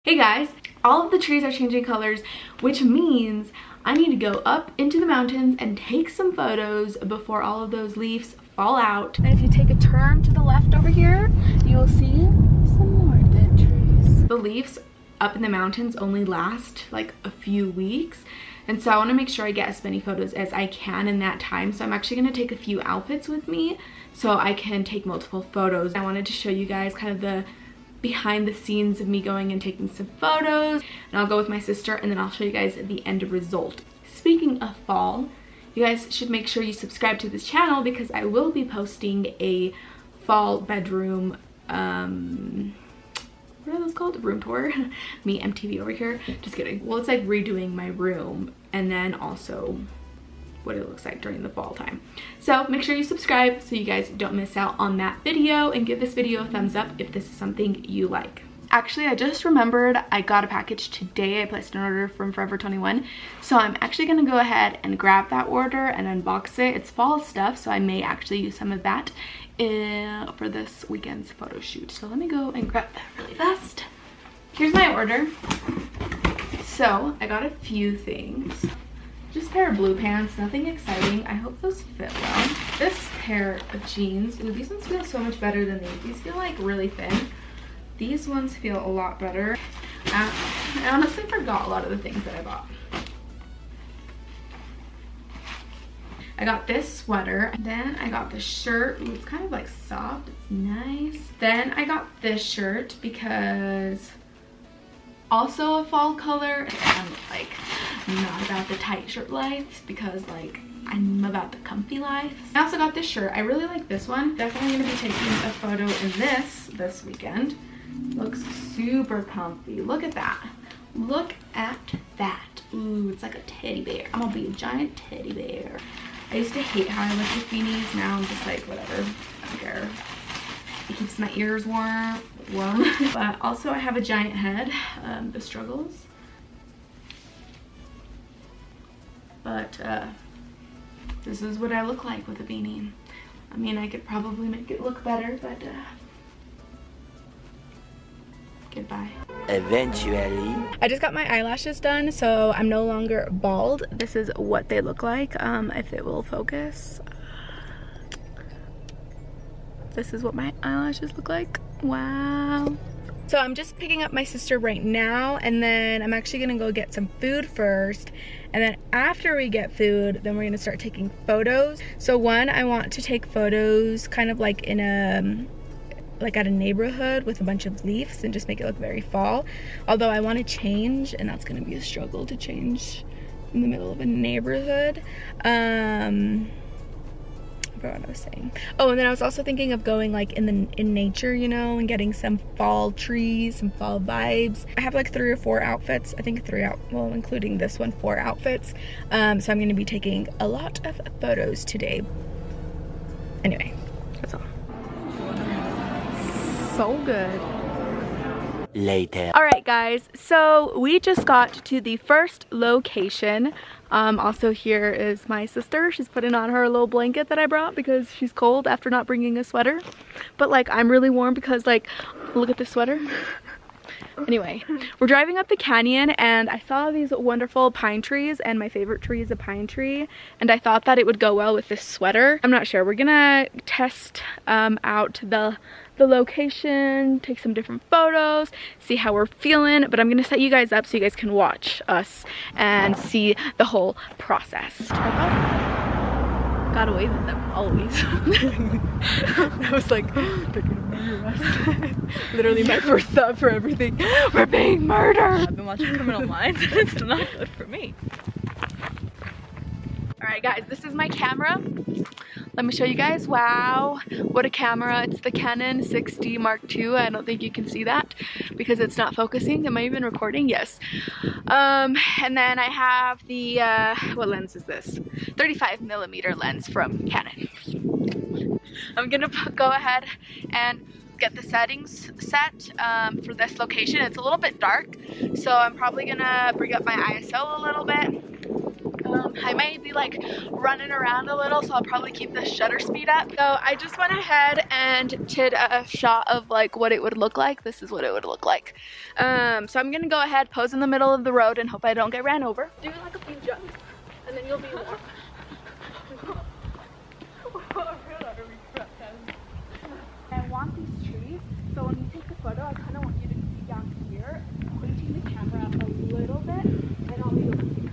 Hey guys, all of the trees are changing colors, which means I need to go up into the mountains and take some photos before all of those leaves fall out. And if you take a turn to the left over here, you will see some more dead trees. The leaves up in the mountains only last like a few weeks, and so I want to make sure I get as many photos as I can in that time. So I'm actually going to take a few outfits with me so I can take multiple photos. I wanted to show you guys kind of the behind the scenes of me going and taking some photos, and I'll go with my sister and then I'll show you guys the end result. Speaking of fall, you guys should make sure you subscribe to this channel because I will be posting a fall bedroom what are those called? Room tour. Me MTV over here. Just kidding. Well, it's like redoing my room and then also what it looks like during the fall time. So make sure you subscribe so you guys don't miss out on that video, and give this video a thumbs up if this is something you like. Actually, I just remembered I got a package today. I placed an order from Forever 21, so I'm actually gonna go ahead and grab that order and unbox it. It's fall stuff, so I may actually use some of that for this weekend's photo shoot. So let me go and grab that really fast. Here's my order. So I got a few things. Just a pair of blue pants, nothing exciting. I hope those fit well. This pair of jeans, ooh, these ones feel so much better than these. These feel like really thin. These ones feel a lot better. I honestly forgot a lot of the things that I bought. I got this sweater, then I got this shirt. Ooh, it's kind of like soft, it's nice. Then I got this shirt because also a fall color. I'm like not about the tight shirt life because like I'm about the comfy life. I also got this shirt. I really like this one. Definitely gonna be taking a photo in this weekend. Looks super comfy. Look at that. Look at that. Ooh, it's like a teddy bear. I'm gonna be a giant teddy bear. I used to hate how I look with beanies. Now I'm just like, whatever, I don't care. It keeps my ears warm. But also I have a giant head, the struggles. But this is what I look like with a beanie. I mean, I could probably make it look better, but goodbye. Eventually. I just got my eyelashes done, so I'm no longer bald. This is what they look like, if it will focus. This is what my eyelashes look like. Wow. So I'm just picking up my sister right now, and then I'm actually gonna go get some food first, and then after we get food, then we're gonna start taking photos. So one, I want to take photos kind of like in a like at a neighborhood with a bunch of leaves and just make it look very fall. Although I want to change, and that's gonna be a struggle to change in the middle of a neighborhood. What I was saying. Oh, and then I was also thinking of going like in nature, you know, and getting some fall trees, some fall vibes. I have like 3 or 4 outfits. I think well, including this one, 4 outfits. So I'm going to be taking a lot of photos today. Anyway, that's all. So good. Later. All right, guys, so we just got to the first location. Also here is my sister. She's putting on her little blanket that I brought because she's cold after not bringing a sweater. But like, I'm really warm because like, look at this sweater. Anyway, we're driving up the canyon and I saw these wonderful pine trees, and my favorite tree is a pine tree, and I thought that it would go well with this sweater. I'm not sure. We're gonna test out the location, take some different photos, see how we're feeling, but I'm gonna set you guys up so you guys can watch us and see the whole process. Got away with them always. I was like, they're gonna murder us. Literally my first thought for everything. We're being murdered. I've been watching Criminal Minds and it's not good for me. Alright guys, this is my camera. Let me show you guys. Wow, what a camera. It's the Canon 6D Mark II. I don't think you can see that because it's not focusing. Am I even recording? Yes. And then I have the, what lens is this? 35mm lens from Canon. I'm gonna go ahead and get the settings set for this location. It's a little bit dark, so I'm probably gonna bring up my ISO a little bit. I might be like running around a little, so I'll probably keep the shutter speed up. So I just went ahead and did a shot of like what it would look like. This is what it would look like. So I'm gonna go ahead, pose in the middle of the road, and hope I don't get ran over. Do like a few jumps, and then you'll be warm. I want these trees, so when you take the photo, I kind of want you to be down here, pointing the camera up a little bit, and I'll be over here.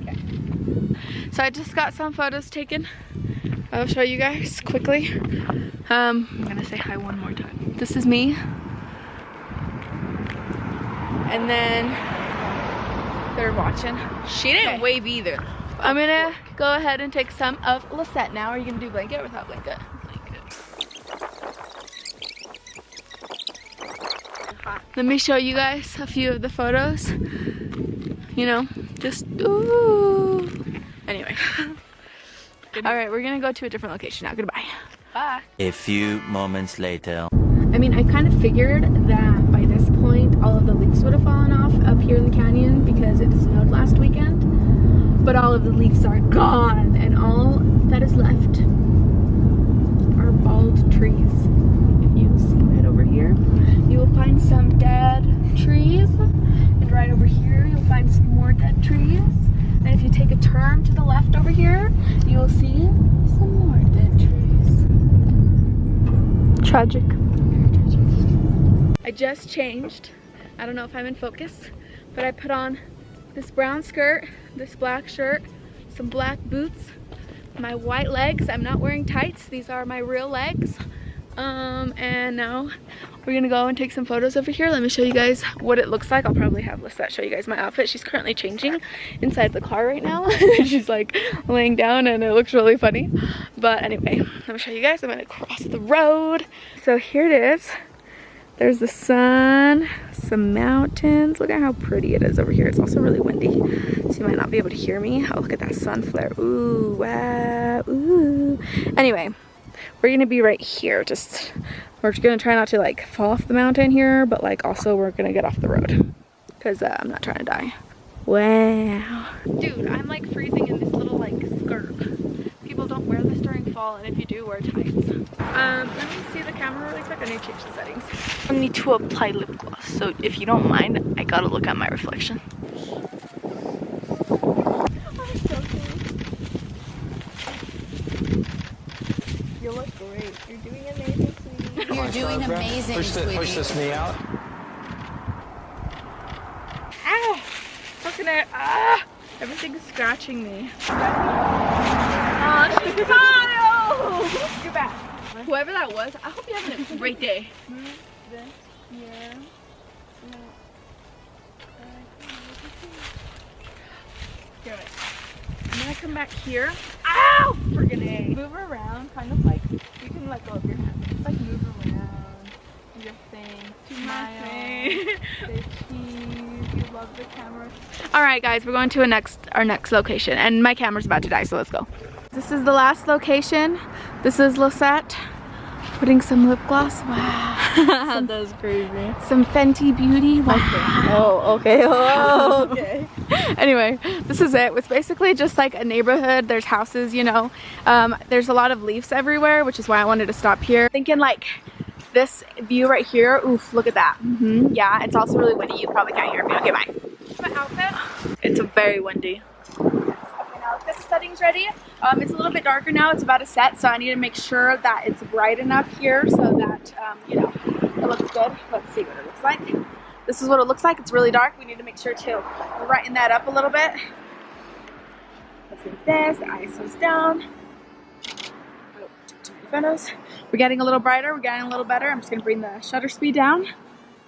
Okay. So I just got some photos taken. I'll show you guys quickly. I'm gonna say hi one more time. This is me. And then they're watching. She didn't wave either. I'm gonna go ahead and take some of Lisette now. Are you gonna do blanket or without blanket? Let me show you guys a few of the photos. You know, just ooh. Anyway. All right, we're gonna go to a different location now. Goodbye. Bye. A few moments later. I mean, I kind of figured that by this point, all of the leaves would have fallen off up here in the canyon because it snowed last weekend. But all of the leaves are gone, and all that is left are bald trees. If you see right over here, you will find some dead trees. And right over here, you'll find some more dead trees. And if you take a turn to the left over here, you will see some more dead trees. Tragic. I just changed. I don't know if I'm in focus, but I put on this brown skirt, this black shirt, some black boots, my white legs. I'm not wearing tights. These are my real legs. And now we're gonna go and take some photos over here. Let me show you guys what it looks like. I'll probably have Lisette show you guys my outfit. She's currently changing inside the car right now. She's like laying down and it looks really funny. But anyway, let me show you guys. I'm gonna cross the road. So here it is. There's the sun, some mountains. Look at how pretty it is over here. It's also really windy, so you might not be able to hear me. Oh, look at that sun flare. Ooh, wow, ooh. Anyway, we're gonna be right here. We're just gonna try not to like fall off the mountain here, but like also we're gonna get off the road because I'm not trying to die. Wow. Dude, I'm like freezing in this little like skirt. People don't wear this during fall, and if you do, wear tights. Let me see the camera really quick. I need to change the settings. I need to apply lip gloss, so if you don't mind, I gotta look at my reflection. Oh, so you look great. You're doing amazing, sweetie. You're doing amazing, sweetie. Push this knee out. Ow! Looking at everything's scratching me. Oh, she's smiled! You're back. Whoever that was, I hope you're having a great day. Move this here. Here, wait. I'm gonna come back here. Ow! Friggin' A. Move around, kind of like, you can let go of your hand. Just like move around. Your thing. Smile. Say cheese. You love the camera. Alright guys, we're going to our next location. And my camera's about to die, so let's go. This is the last location. This is Lisette putting some lip gloss. Wow. That was crazy. Some Fenty Beauty. Wow. Oh, okay. Oh, okay. Anyway, this is it. It's basically just like a neighborhood. There's houses, you know. There's a lot of leaves everywhere, which is why I wanted to stop here. Thinking like this view right here. Oof, look at that. Yeah, it's also really windy. You probably can't hear me. Okay, bye. My outfit. It's very windy. Let's get the settings ready. It's a little bit darker now. It's about to set, so I need to make sure that it's bright enough here so that, you know, it looks good. Let's see what it looks like. This is what it looks like. It's really dark. We need to make sure to brighten that up a little bit. Let's do this. The ISO's down. Oh, too many photos. We're getting a little brighter. We're getting a little better. I'm just going to bring the shutter speed down.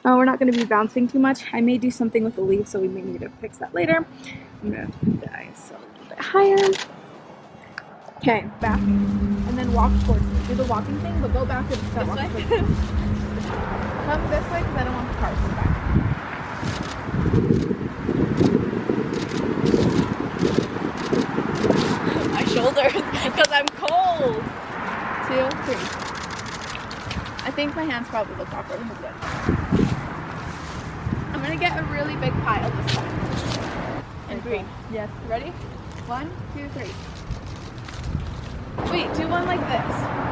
We're not going to be bouncing too much. I may do something with the leaves, so we may need to fix that later. I'm going to put the ISO a little bit higher. Okay, back. And then walk towards me. Do the walking thing, but go back and start walking towards me. Come this way because I don't want the cars in the back. My shoulders, because I'm cold. 2, 3. think my hands probably look awkward. I'm gonna get a really big pile this time. In green. Yes. Ready? 1, 2, 3. Wait, do one like this.